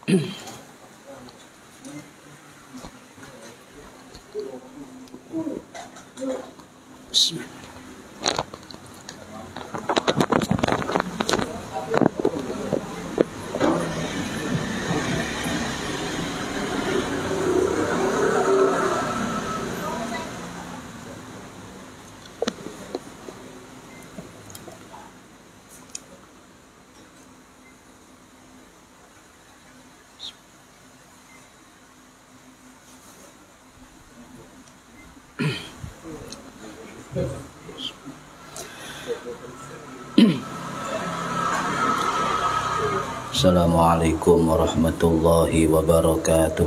Bismillah. Assalamualaikum warahmatullahi wabarakatuh.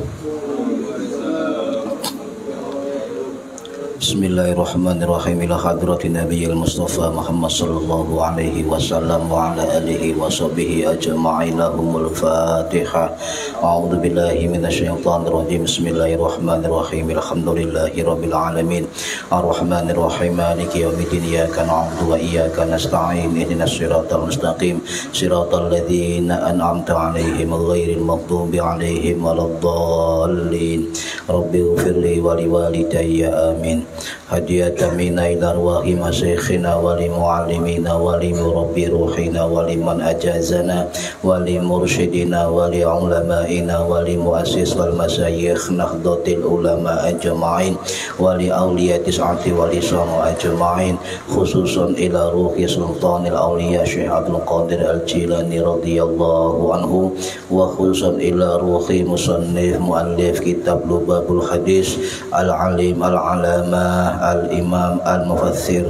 Bismillahirrahmanirrahim. Ila hadratin Nabiyil Mustafa Muhammad sallallahu alaihi wasallam wa ala alihi wa sahbihi ajma'in. Lahumul Fatihah. A'udzu billahi minasyaitonir rajim. Bismillahirrahmanirrahim. Alhamdulillahi rabbil alamin. Arrahmanir rahim. Maliki yaumiddin. Iyyaka na'budu wa iyyaka nasta'in. Ihdinas siratal mustaqim. Siratal ladzina an'amta 'alaihim ghairil maghdubi 'alaihim waladdallin. Rabbighfirli wa liwalidayya amin. Hadiyatan minna ila arwahi masyayikhina wa li muallimina wa li murabbi ruhina wa liman ajazana wa li mursyidina wa li ulamaina wa li muassis wal masyayikh nahdlatul ulama ajma'in wa li awliya tis'ati wa li samu ajma'in, khususan ila ruhi sultanil awliya Syekh Abdul Qadir Al-Jilani radhiyallahu anhu, wa khususan ila ruhi musannif muallif kitab Lubabul Hadis al-alim al-alama al-imam al-mufassir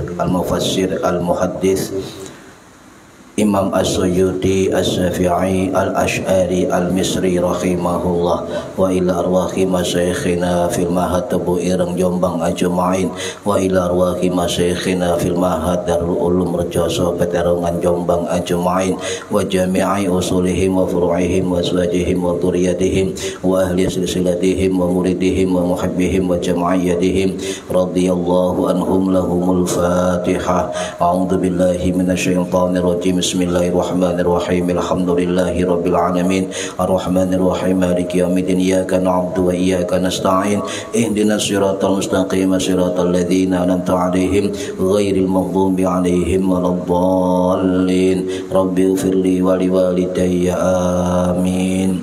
al-muhaddis Imam As-Suyuti As-Syafi'i Al-Ash'ari Al-Misri rahimahullah, wa ila arwahi masyayikhina fil mahad Tebu Ireng Jombang ajma'in, wa ila arwahi masyayikhina fil mahad Darul Ulum Rejoso Peterongan Jombang ajma'in, wa jami'i usulihim wa furu'ihim wa azwajihim wa dzurriyyatihim wa ahli silsilatihim wa muridihim wa muhibbihim wa jam'iyyatihim radhiyallahu anhum. Lahumul Fatihah. A'udzu billahi minasyaitonir rajim. Bismillahirrahmanirrahim. Alhamdulillahi rabbil alamin. Arrahmanir rahim. Maliki yaumiddin. Iyyaka na'budu wa iyyaka nasta'in. Ihdinas siratal mustaqim. Siratal ladzina an'amta 'alaihim ghairil maghdubi 'alaihim waladdallin. Rabbighfirli wa liwalidayya amin.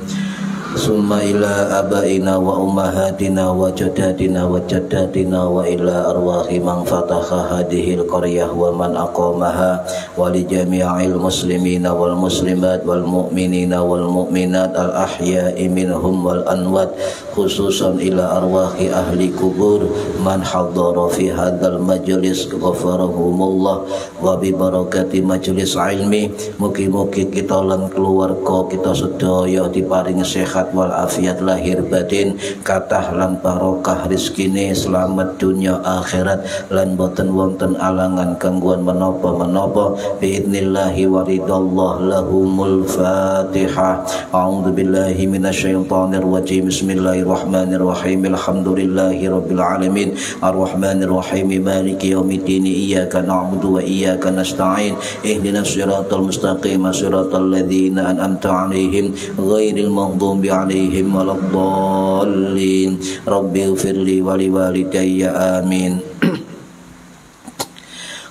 Summa ila abaina wa ummahatina wa jaddatina wa jaddatina wa ila arwahi man fataha hadhil qaryah wa man aqamaha wa li jami'il muslimina wal muslimat wal mu'minina wal mu'minat al ahya'i minhum wal anwat, khususan ila arwahi ahli kubur man hadara fi hadzal majlis ghafarahumullah wa bi barakati majlis ilmi. Mugi-mugi kita lan keluarga kita sedaya diparingi sehat wal afiat lahir batin, kathah lan barokah rezekine, selamat dunia akhirat lan boten wonten alangan gangguan menapa-menapa biidnillahi wa ridallah. Lahumul Fatihah. A'udzu billahi minasyaitonir rajim. Bismillahirrahmanirrahim. Alhamdulillahi rabbil alamin. Arrahmanir rahim. Maliki yaumiddin. Iyyaka na'budu wa iyyaka nasta'in. Ihdinas siratal mustaqim. Siratal ladzina an'amta 'alaihim ghairil maghdubi 'alaihim waladdallin. Rabbighfirli wa liwalidayya amin.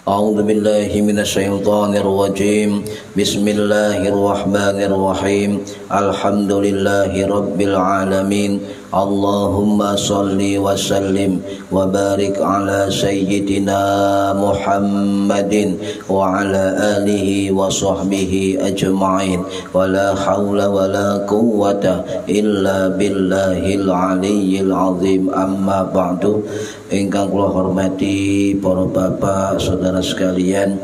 A'udzu billahi minasyaitonir rajim. Bismillahirrahmanirrahim. Alhamdulillahi rabbil alamin. Allahumma salli wa sallim wa barik ala sayyidina Muhammadin wa ala alihi wa sahbihi ajma'in, wa la hawla wa la quwwata illa billahil aliyyil azim. Amma ba'du. Ingkang kula hormati para bapak saudara sekalian,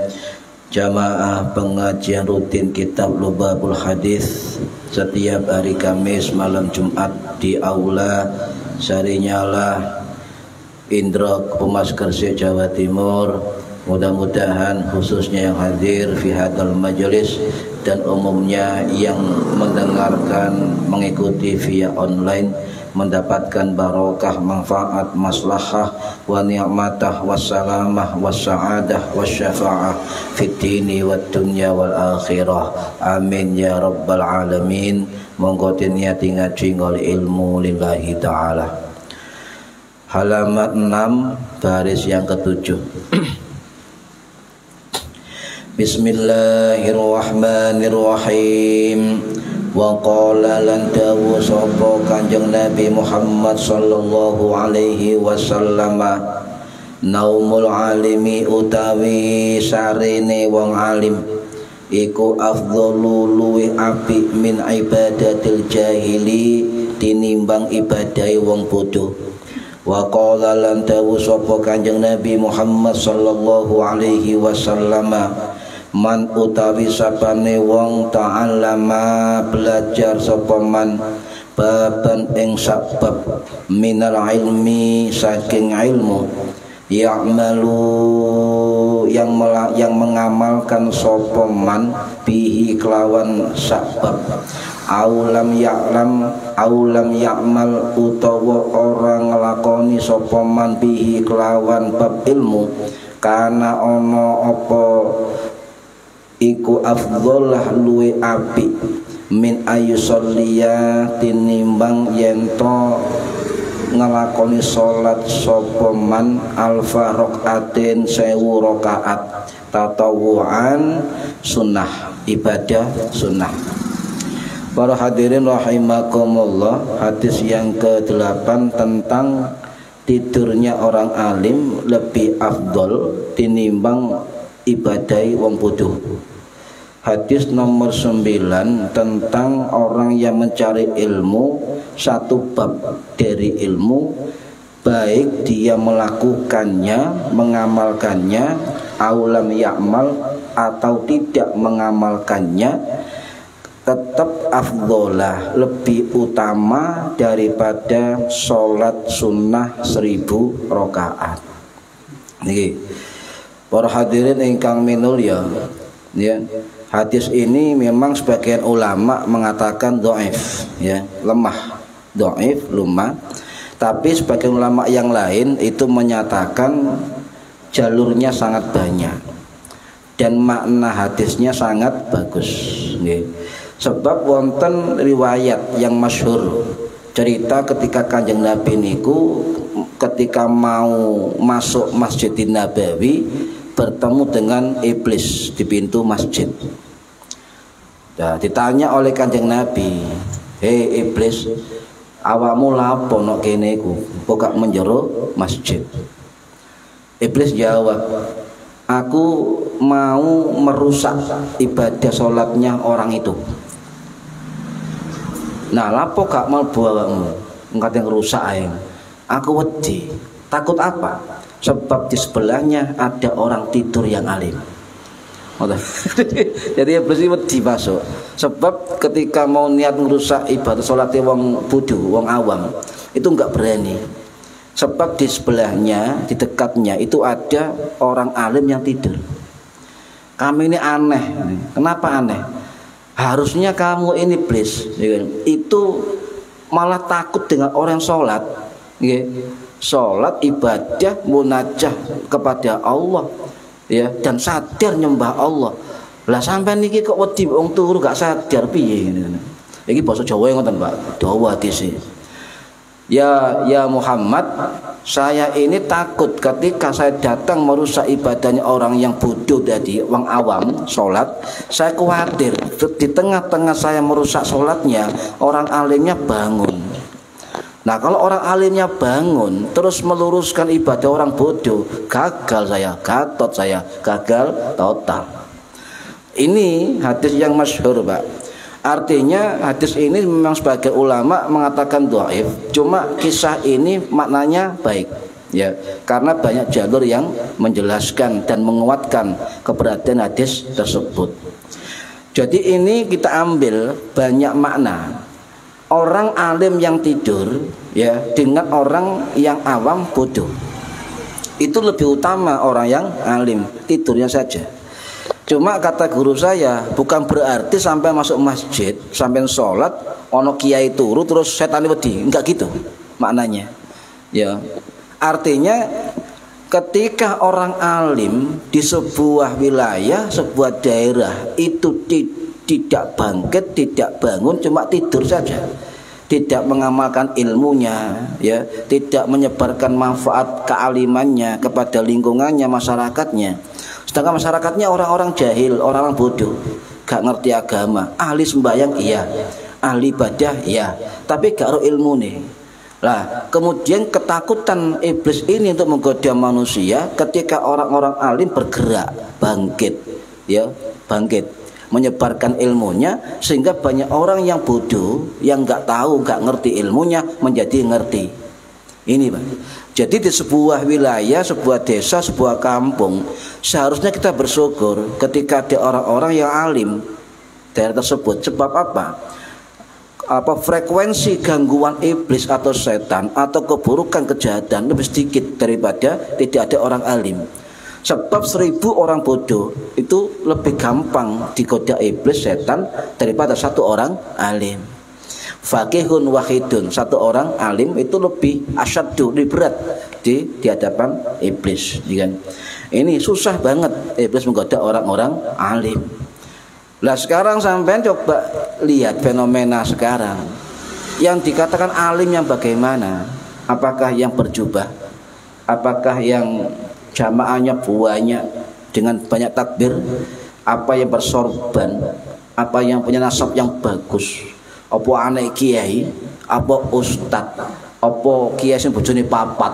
jamaah pengajian rutin kitab Lubabul Hadis setiap hari Kamis malam Jumat di aula Sarinyala Indra Pemas Gresik Jawa Timur. Mudah-mudahan khususnya yang hadir fi hadal majelis dan umumnya yang mendengarkan mengikuti via online mendapatkan barokah, manfaat, maslahah, wa ni'matah, wassalamah, wassa'adah, wasyafa'ah fid dini wad dunya wal akhirah. Amin ya rabbal alamin. Monggo niati ngaji ngol ilmu lillahi ta'ala. Halaman 6 baris yang ke-7. Bismillahirrahmanirrahim. Wa qala lan dawu sapa Kanjeng Nabi Muhammad sallallahu alaihi wasallam, naumul alimi utawi sarene wong alim iku afdhalu luwih apik min ibadatil jahili tinimbang ibadahe wong bodho. Wa qala lan dawu sapa Kanjeng Nabi Muhammad sallallahu alaihi wasallam, man utawi sapane wong ta'allama belajar sapa man baban ing sabab minal ilmi saking ilmu, ya'malu yang mengamalkan sapa man bihi kelawan sabab, aulam ya'mal utawa orang nglakoni sapa man bihi kelawan bab ilmu, kana ana apa iku afdhalah luwe apik min ayusolliya tinimbang yento ngelakoni salat sapa man alfa rakaatin 1000 rakaat tatawuan sunnah, ibadah sunnah. Para hadirin rahimakumullah, hadis yang ke-8 tentang tidurnya orang alim lebih afdol tinimbang ibadai wong bodoh. Hadis nomor 9 tentang orang yang mencari ilmu, satu bab dari ilmu, baik dia melakukannya, mengamalkannya, aulam ya'mal atau tidak mengamalkannya, tetap afdholah, lebih utama daripada sholat sunnah 1000 rakaat. Niki para hadirin ingkang minulya, ya. Hadis ini memang sebagian ulama mengatakan dhaif, ya, lemah, dhaif, lemah. Tapi sebagian ulama yang lain itu menyatakan jalurnya sangat banyak dan makna hadisnya sangat bagus, ya. Sebab wonten riwayat yang masyhur cerita ketika Kanjeng Nabi niku ketika mau masuk Masjidin Nabawi bertemu dengan iblis di pintu masjid. Nah, ditanya oleh Kanjeng Nabi, "Hei iblis, awakmu lapo nok kene iku? Kok gak menjero masjid?" Iblis jawab, "Aku mau merusak ibadah sholatnya orang itu." Nah, lapo gak mlebu awakmu? Engkate ngrusak ae. Aku wedi. Takut apa? Sebab di sebelahnya ada orang tidur yang alim. Jadi iblis wedi masuk. Sebab ketika mau niat ngerusak ibadah sholatnya wong bodoh, wong awam, itu enggak berani. Sebab di sebelahnya, di dekatnya itu ada orang alim yang tidur. Kami ini aneh. Kenapa aneh? Harusnya kamu ini iblis itu malah takut dengan orang sholat, sholat ibadah munajah kepada Allah, ya, dan sadar nyembah Allah. Lah sampai niki kok wedi wong turu gak sadar piye? Iki basa Jawa ngoten, Pak. Dawa hadis. Ya Muhammad, saya ini takut ketika saya datang merusak ibadahnya orang yang bodoh tadi, orang awam sholat. Saya khawatir di tengah-tengah saya merusak sholatnya, orang alimnya bangun. Nah, kalau orang alimnya bangun terus meluruskan ibadah orang bodoh, gagal saya, gatot saya, gagal total. Ini hadis yang masyhur, Pak. Artinya hadis ini memang sebagai ulama mengatakan dhaif, cuma kisah ini maknanya baik, ya, karena banyak jalur yang menjelaskan dan menguatkan keberadaan hadis tersebut. Jadi ini kita ambil banyak makna. Orang alim yang tidur, ya, dengan orang yang awam bodoh, itu lebih utama orang yang alim tidurnya saja. Cuma kata guru saya, bukan berarti sampai masuk masjid, sampai sholat, ono kiai turu terus setan wedi, enggak gitu maknanya. Ya, artinya ketika orang alim di sebuah wilayah, sebuah daerah itu tidak bangkit, tidak bangun, cuma tidur saja, tidak mengamalkan ilmunya, ya, tidak menyebarkan manfaat kealimannya kepada lingkungannya, masyarakatnya. Sedangkan masyarakatnya orang-orang jahil, orang-orang bodoh, gak ngerti agama, ahli sembahyang iya, ahli ibadah iya, tapi gak ro ilmu nih. Lah, kemudian ketakutan iblis ini untuk menggoda manusia ketika orang-orang alim bergerak, bangkit, ya, bangkit, menyebarkan ilmunya, sehingga banyak orang yang bodoh, yang nggak tahu, nggak ngerti ilmunya menjadi ngerti. Ini, Pak. Jadi di sebuah wilayah, sebuah desa, sebuah kampung, seharusnya kita bersyukur ketika ada orang-orang yang alim daerah tersebut. Sebab apa? Frekuensi gangguan iblis atau setan atau keburukan kejahatan lebih sedikit daripada tidak ada orang alim. Sebab 1000 orang bodoh itu lebih gampang digoda iblis setan daripada satu orang alim. Faqihun wahidun, satu orang alim itu lebih asyaddu, lebih berat di hadapan iblis. Ini susah banget iblis menggoda orang-orang alim. Lah sekarang sampean coba lihat fenomena sekarang. Yang dikatakan alim yang bagaimana? Apakah yang berjubah? Apakah yang jamaahnya banyak dengan banyak takbir? Apa yang bersorban? Apa yang punya nasab yang bagus? Apa anak kiai? Apa ustad? Apa kiai sing bojone papat?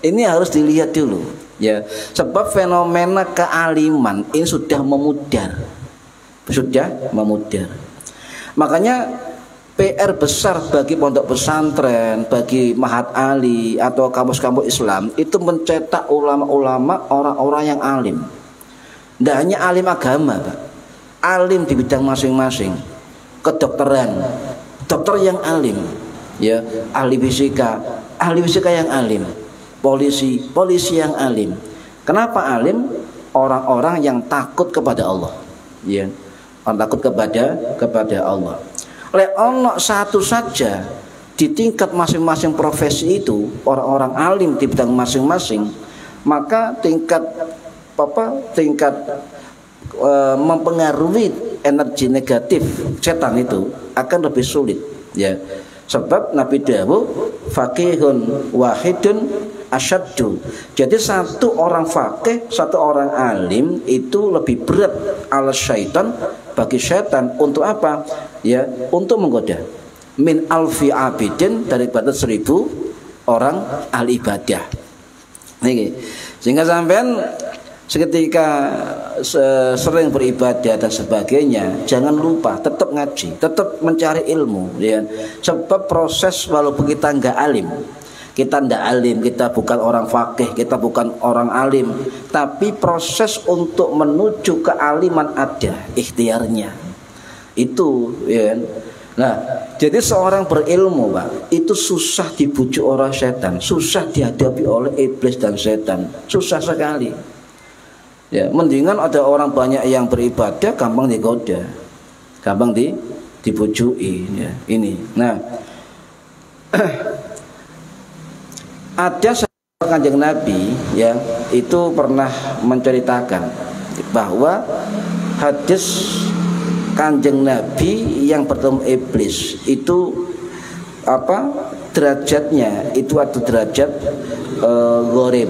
Ini harus dilihat dulu. Ya, sebab fenomena kealiman ini sudah memudar. Makanya PR besar bagi pondok pesantren, bagi mahat ali atau kampus-kampus Islam itu mencetak ulama-ulama, orang-orang yang alim. Tidak hanya alim agama, Pak. Alim di bidang masing-masing. Kedokteran, dokter yang alim, ya, ahli fisika yang alim. Polisi yang alim. Kenapa alim? Orang-orang yang takut kepada Allah, ya, orang takut kepada Allah. Oleh ono satu saja di tingkat masing-masing profesi itu orang-orang alim di bidang masing-masing, maka tingkat mempengaruhi energi negatif setan itu akan lebih sulit, ya. Sebab Nabi dawuh faqihun wahidun asyaddu. Jadi satu orang faqih, satu orang alim itu lebih berat ala syaitan, bagi syaitan untuk apa? Ya, untuk menggoda. Min alfi abidin, daripada 1000 orang ahli ibadah. Nih, sehingga sampean seketika sering beribadah dan sebagainya, jangan lupa tetap ngaji, tetap mencari ilmu, ya. Sebab proses walaupun kita nggak alim, kita bukan orang fakih, kita bukan orang alim, tapi proses untuk menuju kealiman ada ikhtiarnya. Itu, ya. Nah, jadi seorang berilmu, Pak, itu susah dibujuk orang setan, susah dihadapi oleh iblis dan setan, susah sekali. Ya, mendingan ada orang banyak yang beribadah, gampang digoda, gampang dibujui, ya. Ini. Nah, ada sahabat Kanjeng Nabi, ya, itu pernah menceritakan bahwa hadis Kanjeng Nabi yang bertemu iblis itu derajatnya itu ada derajat gharib.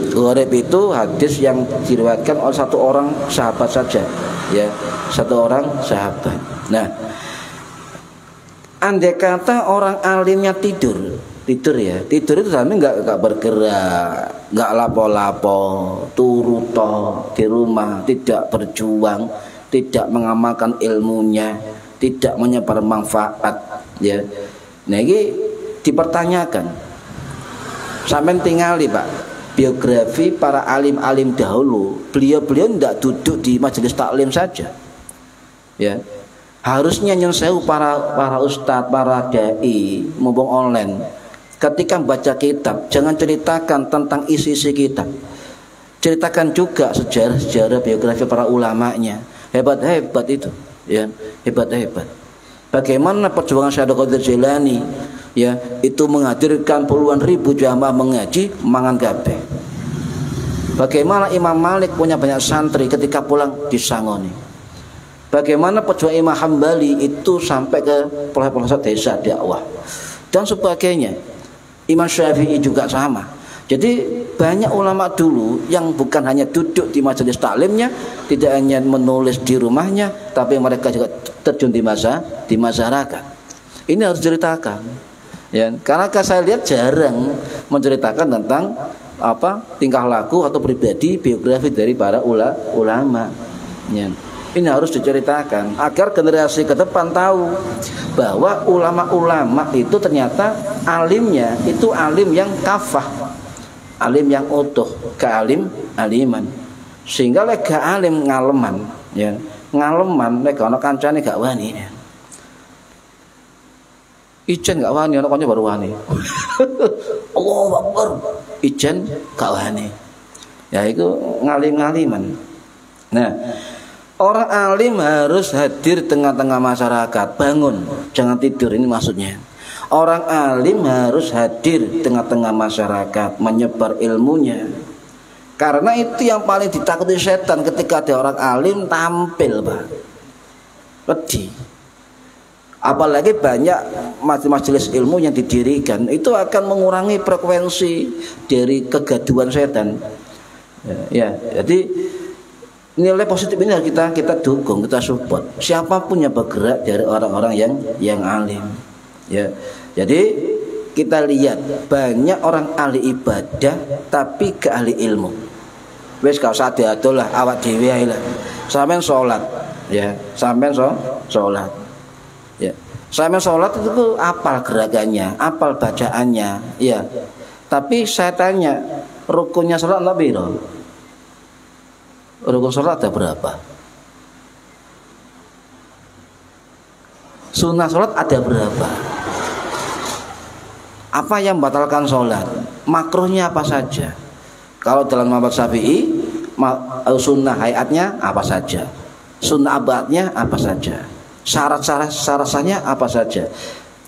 Gharib itu hadis yang diriwayatkan oleh satu orang sahabat saja, ya, satu orang sahabat. Nah, andai kata orang alimnya tidur ya, tidur itu sampai nggak bergerak, nggak lapo-lapo, turu toh di rumah, tidak berjuang, tidak mengamalkan ilmunya, tidak menyebar manfaat, ya. Nah, ini dipertanyakan. Sampai tinggali, Pak, biografi para alim-alim dahulu. Beliau tidak duduk di majelis taklim saja, ya. Harusnya nyun sewu para ustadz, para dai, mumpung online, ketika baca kitab jangan ceritakan tentang isi-isi kitab, ceritakan juga sejarah-sejarah biografi para ulamanya. Hebat-hebat itu, ya, hebat-hebat. Bagaimana perjuangan Syekh Abdul Qadir Jilani, ya, itu menghadirkan puluhan ribu jamaah mengaji mangan kabeh. Bagaimana Imam Malik punya banyak santri ketika pulang disangoni. Bagaimana perjuangan Imam Hambali itu sampai ke pelosok desa dakwah dan sebagainya. Imam Syafi'i juga sama. Jadi banyak ulama dulu yang bukan hanya duduk di majelis taklimnya, tidak hanya menulis di rumahnya, tapi mereka juga terjun di masyarakat. Ini harus diceritakan, ya. Karena saya lihat jarang menceritakan tentang tingkah laku atau pribadi biografi dari para ulama. Ya. Ini harus diceritakan agar generasi ke depan tahu bahwa ulama-ulama itu ternyata alimnya itu alim yang kafah, alim yang utuh, aliman. Sehingga lek gak alim ngaleman, ya. Ngaleman lek ana kancane gak wani. Ya. Ijen gak wani, ana kanca baru wani. Allahu Akbar. Ijen gak wani. Ya itu ngalim-ngaliman. Nah, orang alim harus hadir tengah-tengah masyarakat. Bangun, jangan tidur, ini maksudnya. Orang alim harus hadir tengah-tengah masyarakat, menyebar ilmunya. Karena itu yang paling ditakuti setan ketika ada orang alim tampil, Pak. Wedi. Apalagi banyak majelis ilmu yang didirikan, itu akan mengurangi frekuensi dari kegaduhan setan. Ya, jadi nilai positif ini harus kita dukung, kita support. Siapapun yang bergerak dari orang-orang yang alim. Ya. Jadi kita lihat banyak orang ahli ibadah tapi ke ahli ilmu. Wes gak usah diatur lah awak dhewe ae lah. Sampeyan salat, ya. Sampeyan salat. Ya. Sampeyan salat itu apal gerakannya, apal bacaannya, ya. Tapi saya tanya, rukunnya salat ana piro? Rukun sholat ada berapa? Sunnah sholat ada berapa? Apa yang membatalkan sholat? Makruhnya apa saja? Kalau dalam mazhab Syafi'i, sunnah hayatnya apa saja? Sunnah abadnya apa saja? Syarat-syaratnya apa saja?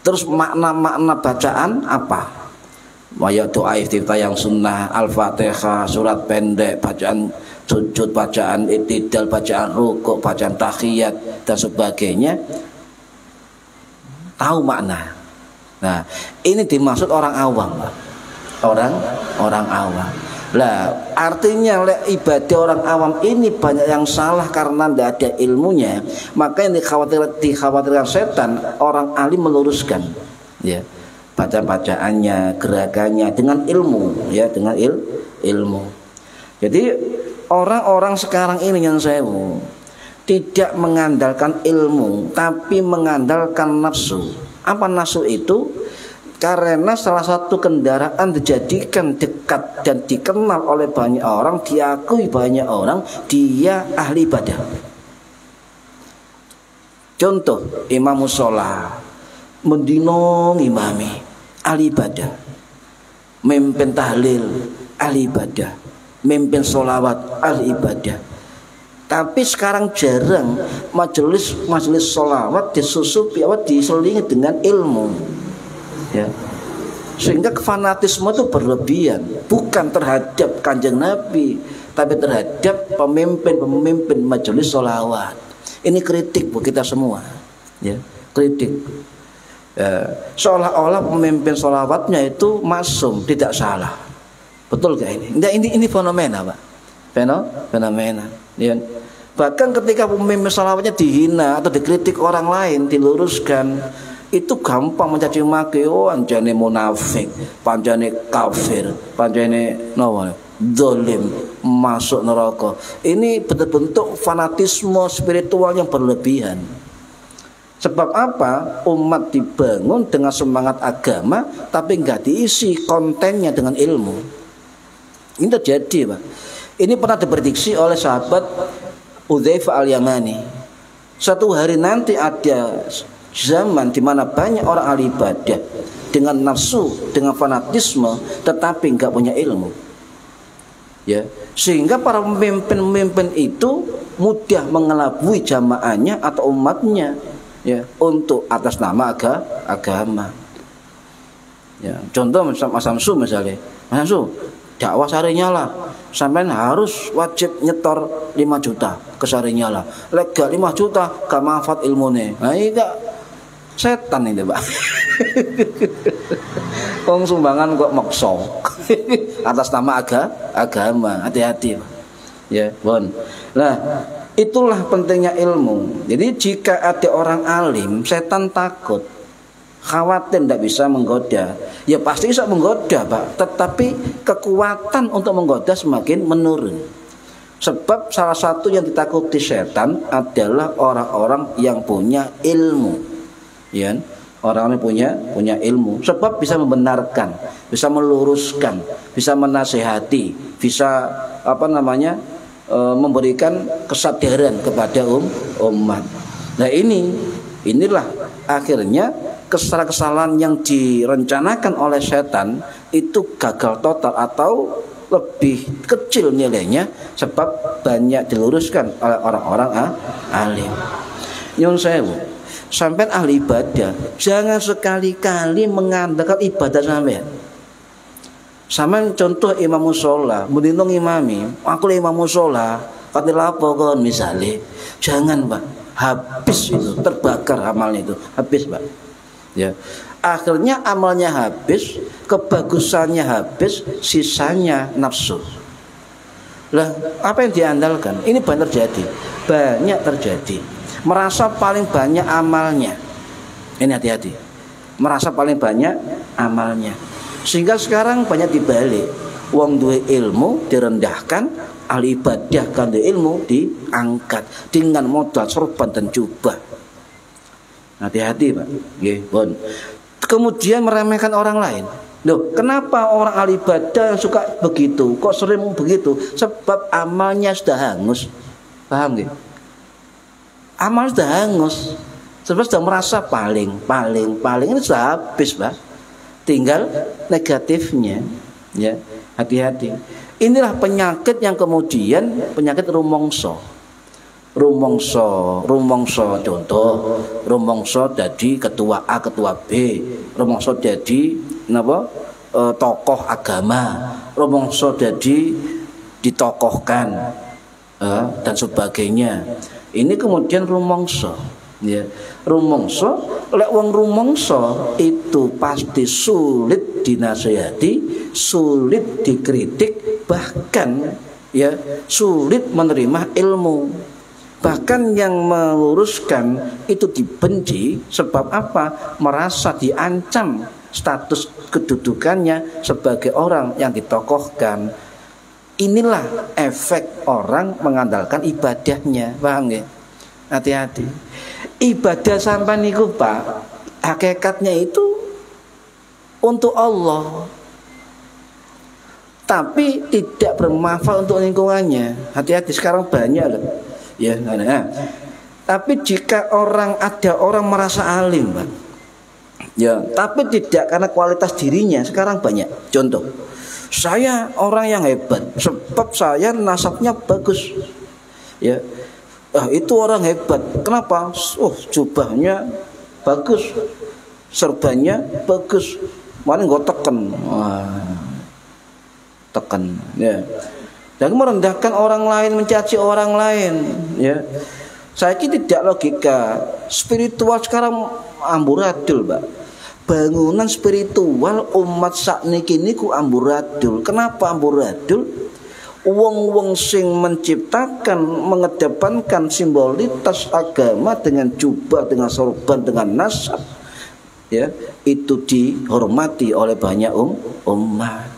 Terus makna-makna bacaan apa? Waya doa iftitah yang sunnah, Al-Fatihah, surat pendek, bacaan sujud, bacaan i'tidal, bacaan rukuk, bacaan tahiyat dan sebagainya, tahu makna. Nah, ini dimaksud orang awam, orang awam. Lah, artinya ibadah orang awam ini banyak yang salah karena tidak ada ilmunya. Maka yang dikhawatirkan setan, orang alim meluruskan, ya, bacaannya, gerakannya dengan ilmu, ya, dengan ilmu. Jadi orang-orang sekarang ini yang sewu tidak mengandalkan ilmu tapi mengandalkan nafsu. Apa nafsu itu? Karena salah satu kendaraan dijadikan dekat dan dikenal oleh banyak orang, diakui banyak orang, dia ahli ibadah. Contoh, imam musola mendino ngimami, ahli ibadah. Memimpin tahlil, ahli ibadah. Memimpin sholawat, ahli ibadah. Tapi sekarang jarang majelis sholawat disusupi, diselingi dengan ilmu, ya. Sehingga fanatisme itu berlebihan, bukan terhadap Kanjeng Nabi, tapi terhadap pemimpin majelis sholawat. Ini kritik buat kita semua, ya, kritik. Seolah-olah pemimpin sholawatnya itu maksum, tidak salah. Betul gak ini? Ini fenomena, Pak. Fenomena. Ya. Bahkan ketika pemimpin sholawatnya dihina atau dikritik orang lain, diluruskan, itu gampang mencaci maki. Oh, anjane munafik, panjane kafir, panjane zalim, masuk neraka. Ini bentuk fanatisme spiritual yang berlebihan. Sebab apa? Umat dibangun dengan semangat agama, tapi nggak diisi kontennya dengan ilmu. Ini terjadi, Pak. Ini pernah diprediksi oleh sahabat Udzaifah al-Yamani. Suatu hari nanti ada zaman di mana banyak orang ahli ibadah dengan nafsu, dengan fanatisme, tetapi nggak punya ilmu. Ya, sehingga para pemimpin-pemimpin itu mudah mengelabui jamaahnya atau umatnya, ya, untuk atas nama agama. Ya, contoh Mas Samsu misalnya, Mas Samsu dakwah Sarinyala, sampean harus wajib nyetor 5 juta ke Sarinyala. Lek gak 5 juta gak manfaat ilmune. Nah, ini gak setan itu, Pak. Wong sumbangan kok maksa atas nama agama. Hati-hati, ya, Bon. Nah, itulah pentingnya ilmu. Jadi jika ada orang alim, setan takut, khawatir tidak bisa menggoda. Ya pasti bisa menggoda, Pak. Tetapi kekuatan untuk menggoda semakin menurun. Sebab salah satu yang ditakuti setan adalah orang-orang yang punya ilmu, ya. Orang yang punya ilmu, sebab bisa membenarkan, bisa meluruskan, bisa menasehati, bisa memberikan kesadaran kepada umat. Nah, inilah akhirnya kesalahan-kesalahan yang direncanakan oleh setan itu gagal total atau lebih kecil nilainya, sebab banyak diluruskan oleh orang-orang alim. Nyun sewu, sampai ahli ibadah, jangan sekali-kali mengandalkan ibadah sampean. Sampean contoh imam musola, mendinong imami, aku imam musola, kate lapo kon misale. Jangan, Pak. Habis itu, terbakar amalnya itu. Habis, Pak. Ya. Akhirnya amalnya habis, kebagusannya habis, sisanya nafsu. Lah, apa yang diandalkan? Ini banyak terjadi. Merasa paling banyak amalnya. Ini hati-hati. Merasa paling banyak amalnya. Sehingga sekarang banyak dibalik. Wong duwe ilmu direndahkan, ahli ibadah kan duwe ilmu diangkat dengan modal sorban dan jubah. Hati-hati, Pak. Nggih, Bon. Kemudian meremehkan orang lain. Loh, kenapa orang ahli ibadah yang suka begitu? Kok sering begitu? Sebab amalnya sudah hangus. Paham nggih? Amal sudah hangus, sebab sudah merasa paling ini sudah habis, Pak. Tinggal negatifnya, ya. Hati-hati. Inilah penyakit yang kemudian penyakit rumongso. Contoh, rumongso jadi ketua A, ketua B, rumongso jadi tokoh agama, rumongso jadi ditokohkan, dan sebagainya. Ini kemudian rumongso, ya. Rumongso, lek wong rumongso itu pasti sulit dinasihati, sulit dikritik, bahkan ya sulit menerima ilmu. Bahkan yang meluruskan itu dibenci, sebab apa? Merasa diancam status kedudukannya sebagai orang yang ditokohkan. Inilah efek orang mengandalkan ibadahnya, paham nggih? Hati-hati. Ibadah sampean niku, Pak, hakikatnya itu untuk Allah, tapi tidak bermanfaat untuk lingkungannya. Hati-hati, sekarang banyak loh, ya. Nah. Tapi jika ada orang merasa alim, Pak, ya, tapi tidak karena kualitas dirinya, sekarang banyak. Contoh, saya orang yang hebat sebab saya nasabnya bagus, ya. Itu orang hebat. Kenapa? Jubahnya bagus, serbannya bagus. Mana gue tekan, ya. Dan merendahkan orang lain, mencaci orang lain, ya. Saya tidak logika. Spiritual sekarang amburadul, Pak. Bangunan spiritual umat sakniki niku amburadul. Kenapa amburadul? Wong-wong sing menciptakan, mengedepankan simbolitas agama dengan jubah, dengan sorban, dengan nasab, ya, itu dihormati oleh banyak umat.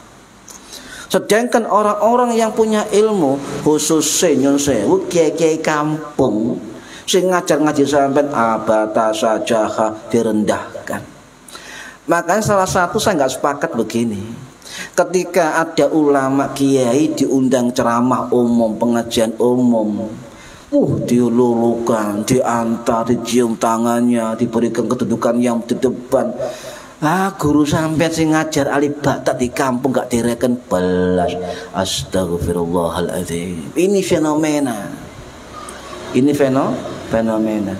Sedangkan orang-orang yang punya ilmu, khususnya nyun sewu kiai-kiai kampung, sing ngajar-ngaji sampean abata sajaha direndahkan. Makanya salah satu saya nggak sepakat begini. Ketika ada ulama kiai diundang ceramah umum, pengajian umum, dilulukan, diantar, dicium tangannya, diberikan kedudukan yang di depan. Guru sampean sing ngajar alif ba ta di kampung gak direken belas. Astagfirullahaladzim. Ini fenomena. Ini fenomena.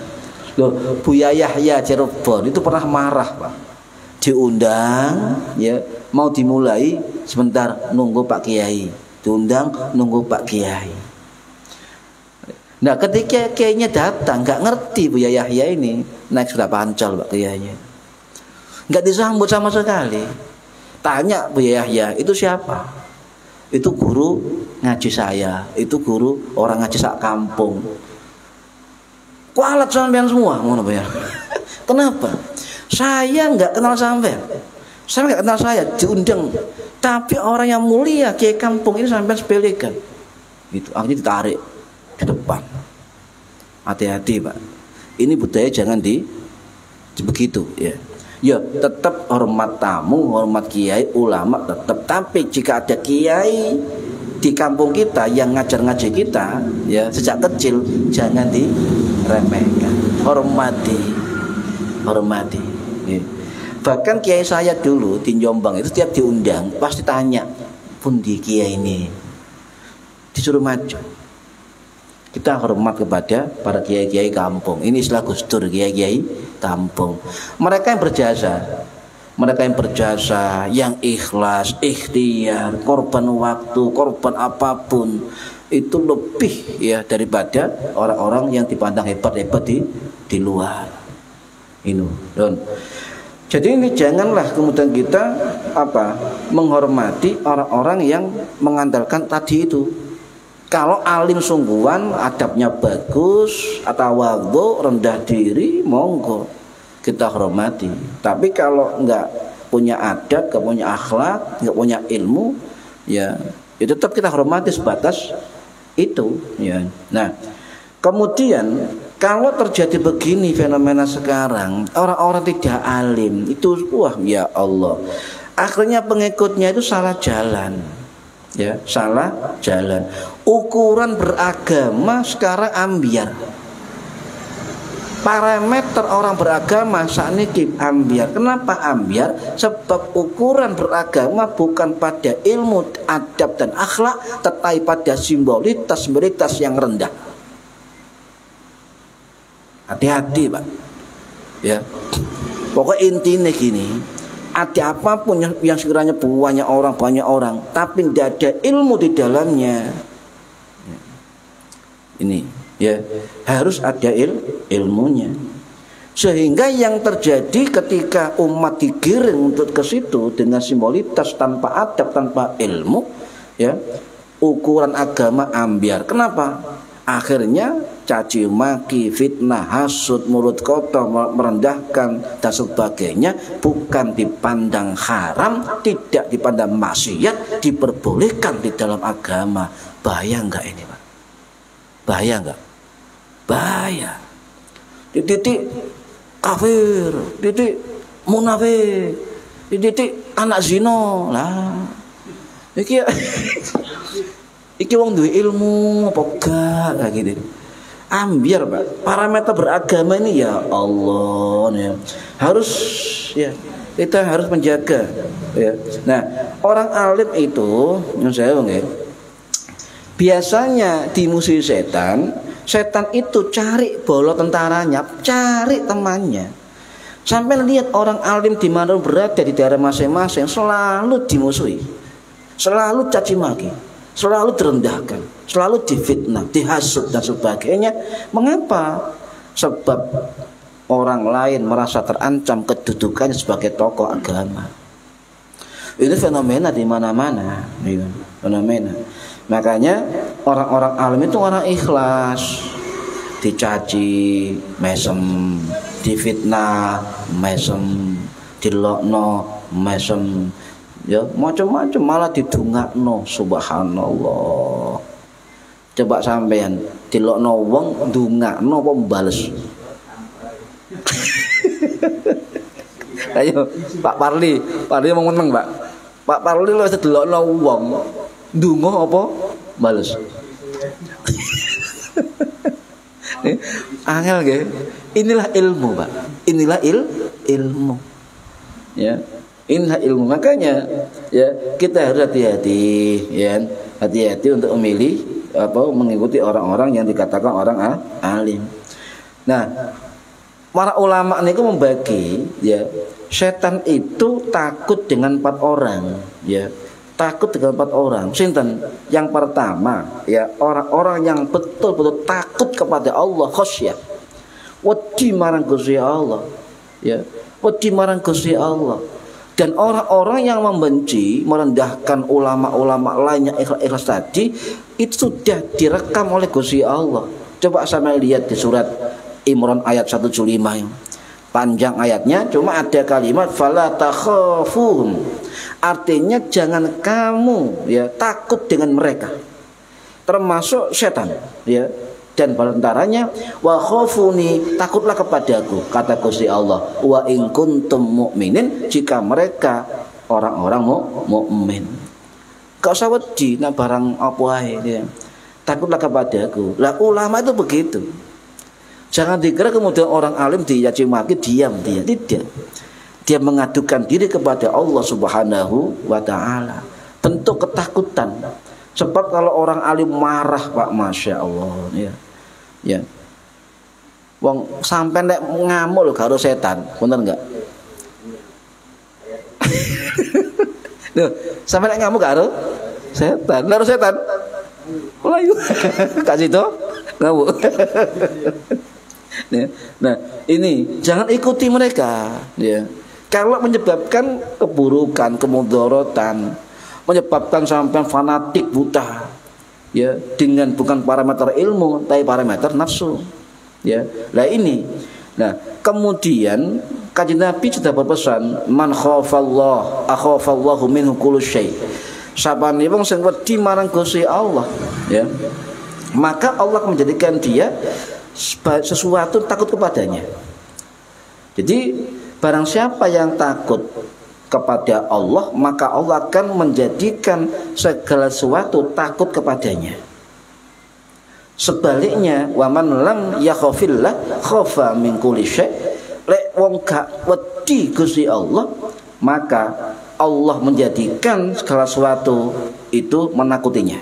Loh, Buya Yahya Cirebon itu pernah marah, Pak. Diundang, ya, mau dimulai sebentar nunggu Pak Kiai. Diundang nunggu Pak Kiai. Nah, ketika kiainya datang, nggak ngerti Buya Yahya ini naik sudah pancol Pak Kiainya. Nggak disambut sama sekali. Tanya Buya Yahya, itu siapa? Itu guru ngaji saya. Itu guru orang ngaji sak kampung. Kualat sampean semua, ngono ya. Kenapa? Saya nggak kenal sampean. Saya nggak kenal saya, diundang. Tapi orang yang mulia kiai kampung ini sampean sepelekan. Gitu, akhirnya ditarik di depan. Hati-hati Pak. Ini budaya jangan begitu ya. Ya tetap hormat tamu, hormat kiai, ulama tetap. Tapi jika ada kiai di kampung kita yang ngajar-ngaji kita, ya sejak kecil jangan diremehkan. Hormati. Ya. Bahkan kiai saya dulu di Jombang itu setiap diundang pasti tanya, pundi kiai ini, disuruh maju. Kita hormat kepada para kiai-kiai kampung. Ini istilah Gus Dur, kiai-kiai kampung. Mereka yang berjasa, yang ikhlas, ikhtiar, korban waktu, korban apapun, itu lebih ya daripada orang-orang yang dipandang hebat-hebat di luar. Ini, don. Jadi ini janganlah kemudian kita menghormati orang-orang yang mengandalkan tadi itu. Kalau alim sungguhan, adabnya bagus, atawadhu, rendah diri, monggo kita hormati. Tapi kalau nggak punya adab, nggak punya akhlak, nggak punya ilmu, ya tetap kita hormati sebatas itu. Ya. Nah, kemudian kalau terjadi begini fenomena sekarang, orang-orang tidak alim itu, wah ya Allah, akhirnya pengikutnya itu salah jalan. Ya, salah jalan. Ukuran beragama sekarang ambiar. Parameter orang beragama saat ini ambiar. Kenapa ambiar? Sebab ukuran beragama bukan pada ilmu, adab dan akhlak, tetapi pada simbolitas yang rendah. Hati-hati Pak. Ya. Pokoknya intinya gini. Ada apapun yang sekiranya banyak orang, tapi tidak ada ilmu di dalamnya. Ini ya harus ada ilmunya. Sehingga yang terjadi ketika umat digiring untuk ke situ dengan simbolitas tanpa adab, tanpa ilmu, ya ukuran agama ambiar. Kenapa? Akhirnya caci maki, fitnah, hasud, mulut kotor, merendahkan dan sebagainya, bukan dipandang haram, tidak dipandang maksiat, diperbolehkan di dalam agama. Bahaya enggak ini Pak? Bahaya enggak? Bahaya. Titik kafir, titik munafik, titik anak zina lah. Iki wong duwe ilmu apa gak kayak gitu. Ambiar Pak. Parameter beragama ini ya Allah ya. Harus ya kita harus menjaga ya. Nah, orang alim itu saya nggih. Biasanya di musuh setan itu cari bola tentaranya, cari temannya. Sampai lihat orang alim di mana berada di daerah masing-masing selalu dimusuhi. Selalu caci maki. Selalu direndahkan, selalu difitnah, dihasut dan sebagainya. Mengapa? Sebab orang lain merasa terancam kedudukannya sebagai tokoh agama. Ini fenomena di mana-mana, fenomena. Makanya orang-orang alim itu orang ikhlas. Dicaci, mesem, difitnah, mesem, dilokno, mesem. Ya macam-macam, malah didungakno. Subhanallah. Coba sampean dilokno wong ndungakno apa mbales? Ayo Pak Parli mau meneng Pak. Pak Parli lho dilokno wong ndonga apa mbales? Angel nggih. Inilah ilmu Pak. Inilah ilmu. ya. Inilah ilmu. Makanya ya kita harus hati-hati, ya, hati-hati untuk memilih mengikuti orang-orang yang dikatakan orang alim. Nah, para ulama ini membagi, ya, setan itu takut dengan 4 orang, ya. Takut dengan 4 orang. Sinten? Yang pertama, ya, orang-orang yang betul-betul takut kepada Allah, khasyah. Wedi marang Gusti Allah, ya. Wedi marang Gusti Allah. Dan orang-orang yang membenci, merendahkan ulama-ulama lainnya ikhlas tadi, itu sudah direkam oleh Gusti Allah. Coba sama lihat di surat Imran ayat 175. Panjang ayatnya, cuma ada kalimat fala takhafuhum. Artinya jangan kamu, ya, takut dengan mereka. Termasuk setan, ya. Dan barantaranya wa khafuni, takutlah kepadaku, kata Gusti Allah, wa in kuntum mu'minin, jika mereka orang-orang mukmin. Gak usah wedi nah barang apa ae, ya. Takutlah kepadaku. Lah ulama itu begitu. Jangan dikira kemudian orang alim dicaci maki diam dia, tidak. Dia mengadukan diri kepada Allah Subhanahu wa taala. Bentuk ketakutan. Sebab kalau orang alim marah, Pak, Masya Allah, ya. Ya. Wong sampai nek ngamuk lho karo setan, bener enggak? Loh, sampai nek ngamuk karo setan, karo setan. Melayu. Kasih to ngamuk. Nah, ini jangan ikuti mereka, ya. Kalau menyebabkan keburukan, kemudorotan, menyebabkan sampai fanatik buta, ya, dengan bukan parameter ilmu tapi parameter nafsu, ya. Nah ini, nah kemudian Kanjeng Nabi sudah berpesan, man khafallah akhafallahu minhu kullu syai. Sabane wong sing wedi marang Gusti Allah, ya, maka Allah menjadikan dia sesuatu takut kepadanya. Jadi barang siapa yang takut kepada Allah, maka Allah akan menjadikan segala sesuatu takut kepadanya. Sebaliknya, waman lam yakhafillah khafa min kulli syai. Lek wong gak wedi Gusti Allah, maka Allah menjadikan segala sesuatu itu menakutinya.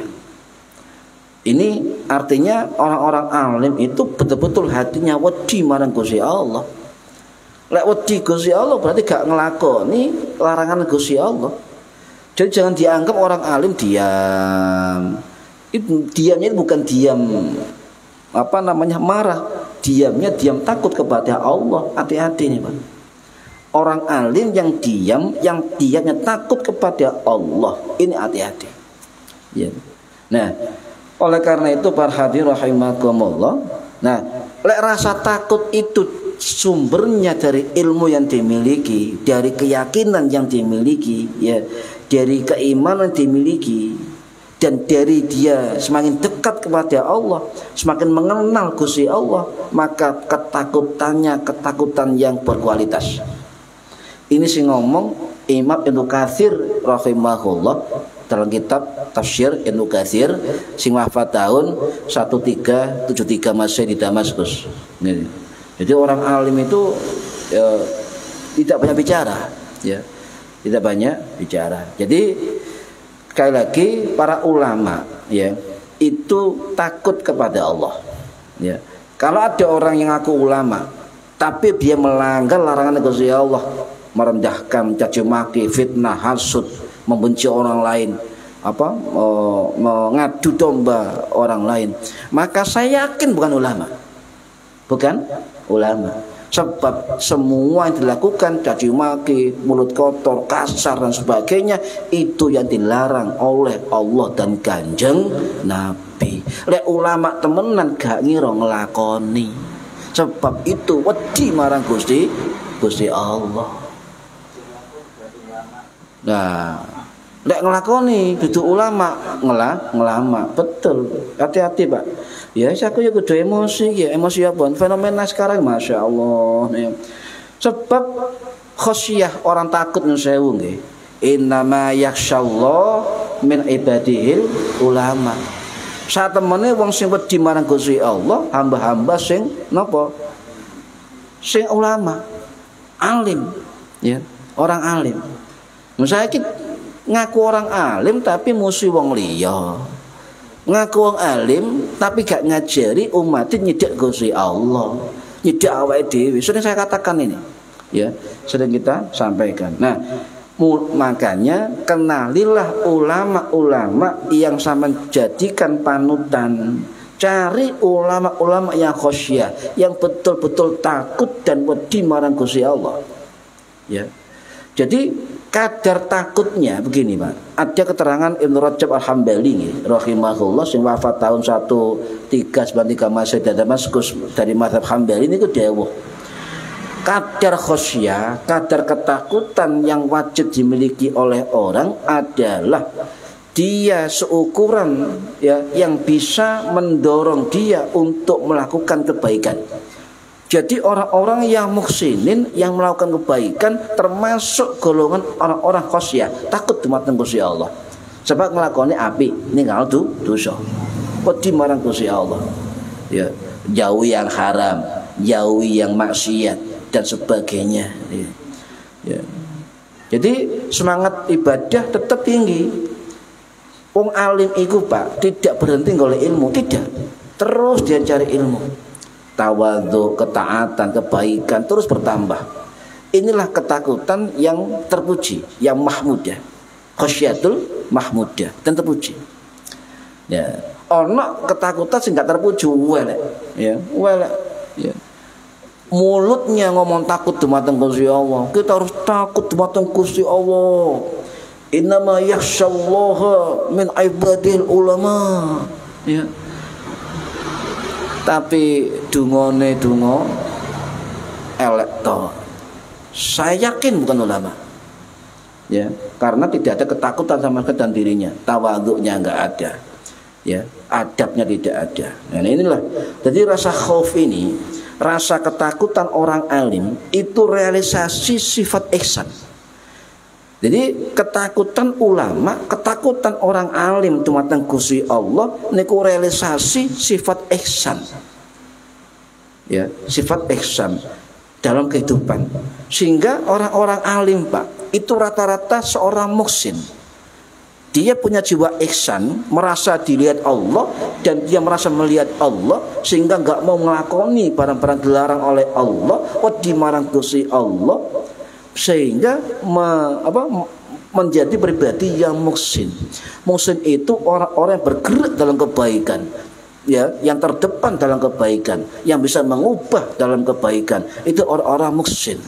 Ini artinya orang-orang alim itu betul-betul hatinya wedi marang Gusti Allah. Lek wedi Gusti Allah berarti gak ngelakoni larangan Gusti Allah. Jadi jangan dianggap orang alim diam. Diamnya bukan diam marah. Diamnya diam takut kepada Allah. Hati-hati nih, Pak. Orang alim yang diam, yang diamnya takut kepada Allah, ini hati-hati. Ya. Nah, oleh karena itu para hadirin rahimakumullah. Nah, lek rasa takut itu sumbernya dari ilmu yang dimiliki, dari keyakinan yang dimiliki, ya, dari keimanan yang dimiliki, dan dari dia semakin dekat kepada Allah, semakin mengenal Gusti Allah, maka ketakutannya ketakutan yang berkualitas. Ini sih ngomong Imam Ibnu Katsir rahimahullah dalam kitab Tafsir Ibnu Katsir sing wafat tahun 1373 Masehi di Damaskus. Jadi orang alim itu tidak banyak bicara, ya, tidak banyak bicara. Jadi sekali lagi para ulama, ya, itu takut kepada Allah, ya. Kalau ada orang yang ngaku ulama tapi dia melanggar larangan Gusti Allah, merendahkan, caci maki, fitnah, hasud, membenci orang lain, mengadu domba orang lain, maka saya yakin bukan ulama. Bukan ulama. Sebab semua yang dilakukan, caci maki, mulut kotor, kasar dan sebagainya, itu yang dilarang oleh Allah dan Kanjeng Nabi. Lek ulama temenan gak ngira ngelakoni. Sebab itu wedi marang Gusti Allah. Nah, lek ngelakoni dudu ulama, ngelama, betul. Hati-hati, Pak. Ya, aku ya kudu emosi, ya emosi apa? Fenomena sekarang, Masya Allah. Ya. Sebab khosyah orang takut nusewu nggih. Innama yakhsyallah min ibadihil ulama. Saat temene wong sing wedi marang Gusti Allah, hamba-hamba sing napa? Sing ulama, alim, ya. orang alim. Misalnya ngaku orang alim tapi musuh wong liya. Ngaku wong alim tapi gak ngajari umat nyedek Gusti Allah, nyedek awake dhewe. Sering saya katakan ini. Ya, sering kita sampaikan. Nah, makanya kenalilah ulama-ulama yang sama jadikan panutan. Cari ulama-ulama yang khosyah, yang betul-betul takut dan wedi marang Gusti Allah. Ya. Jadi kadar takutnya begini, Pak. Ada keterangan Ibnu Rajab Al-Hambali rahimahullah sing wafat tahun 1393 Masehi dari Damaskus dari mazhab Hambali niku dawuh. Kadar khosyah, kadar ketakutan yang wajib dimiliki oleh orang adalah dia seukuran ya yang bisa mendorong dia untuk melakukan kebaikan. Jadi orang-orang yang muhsinin yang melakukan kebaikan termasuk golongan orang-orang khosyah, takut dumateng Gusti Allah. Sebab nglakoni apik ninggal dosa. Wedi marang Gusti Allah. Ya, jauhi yang haram, jauhi yang maksiat dan sebagainya. Ya. Jadi semangat ibadah tetap tinggi. Wong alim iku Pak tidak berhenti golek ilmu, tidak. Terus dia cari ilmu. Tawadhu, ketaatan, kebaikan terus bertambah. Inilah ketakutan yang terpuji, yang mahmudah. Khosyatul mahmudah dan terpuji. Ya, ono ketakutan sing gak terpuji welek. Ya, welek. Ya. Mulutnya ngomong takut dumateng Gusti Allah. Kita harus takut dumateng Gusti Allah. Innama yakhsyallaha min ibadil ulama. Ya. Tapi dungone donga elek to. Saya yakin bukan ulama. Ya, karena tidak ada ketakutan sama sekali dalam dirinya. Tawadhu'nya enggak ada. Ya, adabnya tidak ada. Nah, inilah. Jadi rasa khauf ini, rasa ketakutan orang alim itu realisasi sifat ihsan. Jadi ketakutan ulama, ketakutan orang alim dumateng Gusti Allah niku realisasi sifat ihsan. Ya, sifat ihsan dalam kehidupan. Sehingga orang-orang alim, Pak, itu rata-rata seorang muhsin. Dia punya jiwa ihsan, merasa dilihat Allah dan dia merasa melihat Allah sehingga enggak mau ngelakoni barang-barang dilarang oleh Allah, wedi marang Gusti Allah sehingga menjadi pribadi yang muhsin. Muhsin itu orang-orang yang bergerak dalam kebaikan, ya, yang terdepan dalam kebaikan, yang bisa mengubah dalam kebaikan. Itu orang-orang muhsin.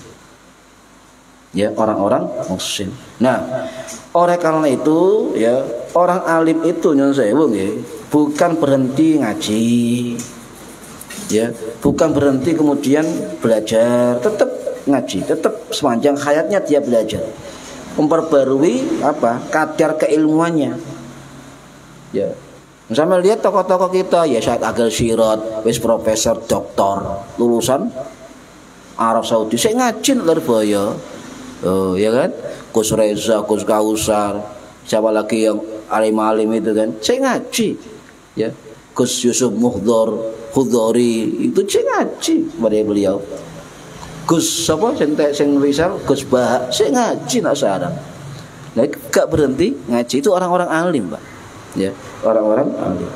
Ya, orang-orang muhsin. Nah, oleh karena itu ya, orang alim itu nyun sewu nggih, bukan berhenti ngaji. Ya, bukan berhenti kemudian belajar, tetap ngaji, tetap sepanjang hayatnya dia belajar. Memperbarui kadar keilmuannya. Ya. Misalnya lihat tokoh-tokoh kita, ya Syed Agil Sirot, wis profesor, doktor, lulusan Arab Saudi, saya ngaji Lirboyo. Oh, ya kan? Gus Reza, Gus Kausar, siapa lagi yang alim-alim itu kan? Saya ngaji. Ya. Gus Yusuf Hudhori itu saya ngaji pada beliau. Gus siapa sing risal Gus Bah, saya ngaji nak sarang. Nah, gak berhenti ngaji, itu orang-orang alim, Pak. Ya, orang-orang alim.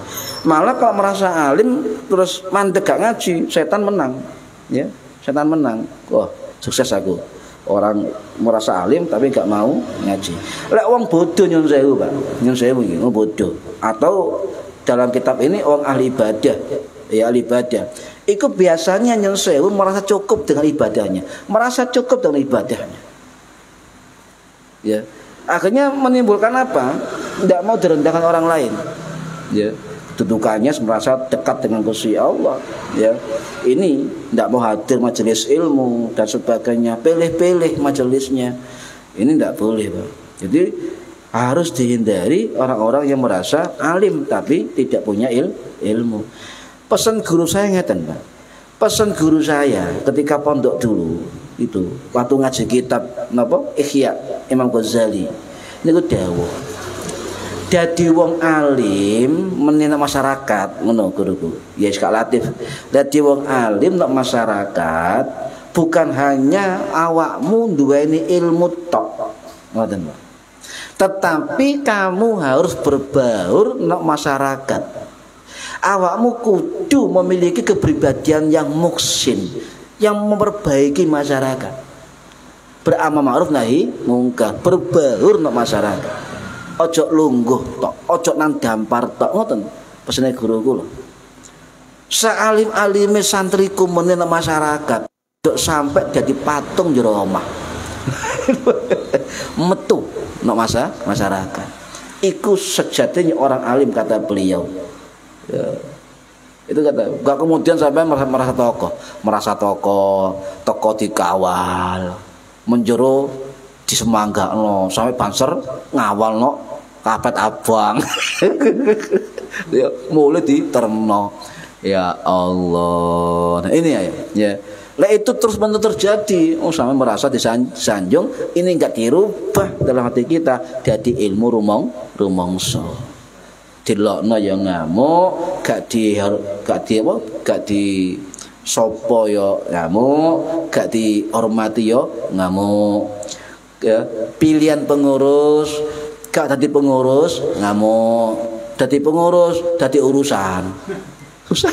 Malah kalau merasa alim terus mandek gak ngaji, setan menang. Ya, setan menang. Wah, sukses aku. Orang merasa alim tapi gak mau ngaji. Lek wong bodoh nyun sewu, Pak. Nyun sewu iki, wong bodoh. Atau dalam kitab ini orang ahli ibadah. Ya, ahli ibadah. Itu biasanya nyun sewu merasa cukup dengan ibadahnya, merasa cukup dengan ibadahnya. Ya. Akhirnya menimbulkan apa? Tidak mau direndahkan orang lain. Ya. Dudukannya merasa dekat dengan Gusti Allah. Ya. Ini tidak mau hadir majelis ilmu dan sebagainya, pilih-pilih majelisnya. Ini tidak boleh, Pak. Jadi harus dihindari orang-orang yang merasa alim tapi tidak punya ilmu. Pesan guru saya ngeten, Pak. Pesan guru saya ketika pondok dulu itu waktu ngaji kitab napa Ihya Imam Ghazali niku dawuh, dadi wong alim menina masyarakat ngono guruku. Ya Kak Latif. Dadi wong alim nek masyarakat bukan hanya awakmu duweni ilmu tok, ngoten. Tetapi kamu harus berbaur nang masyarakat. Awakmu kudu memiliki kepribadian yang muhsin, yang memperbaiki masyarakat. Beramal ma'ruf nahi mungkar, berbaur nang masyarakat. Ojo lungguh tok, ojo nang dampar tok, ngoten. Pesene guru kula. Saalim-alime santriku meneh nang masyarakat, dok sampai jadi patung jero omah. Metu nang masyarakat. Iku sejatinya orang alim, kata beliau. Ya. Itu kata, gak kemudian sampai merasa tokoh dikawal, menjero disemanggakno, sampai banser ngawalno kapet abang. Ya, mulai diterno. Ya Allah. Nah, ini ya. Lah itu terus menerus terjadi. Sampai merasa disanjung, ini enggak dirubah dalam hati kita jadi ilmu rumangsa. Dilokno ya ngamuk, gak di sopo ya ngamuk, gak dihormati ya ngamuk. Ya, pilihan pengurus gak dadi pengurus ngamuk, dadi pengurus dadi urusan. Susah.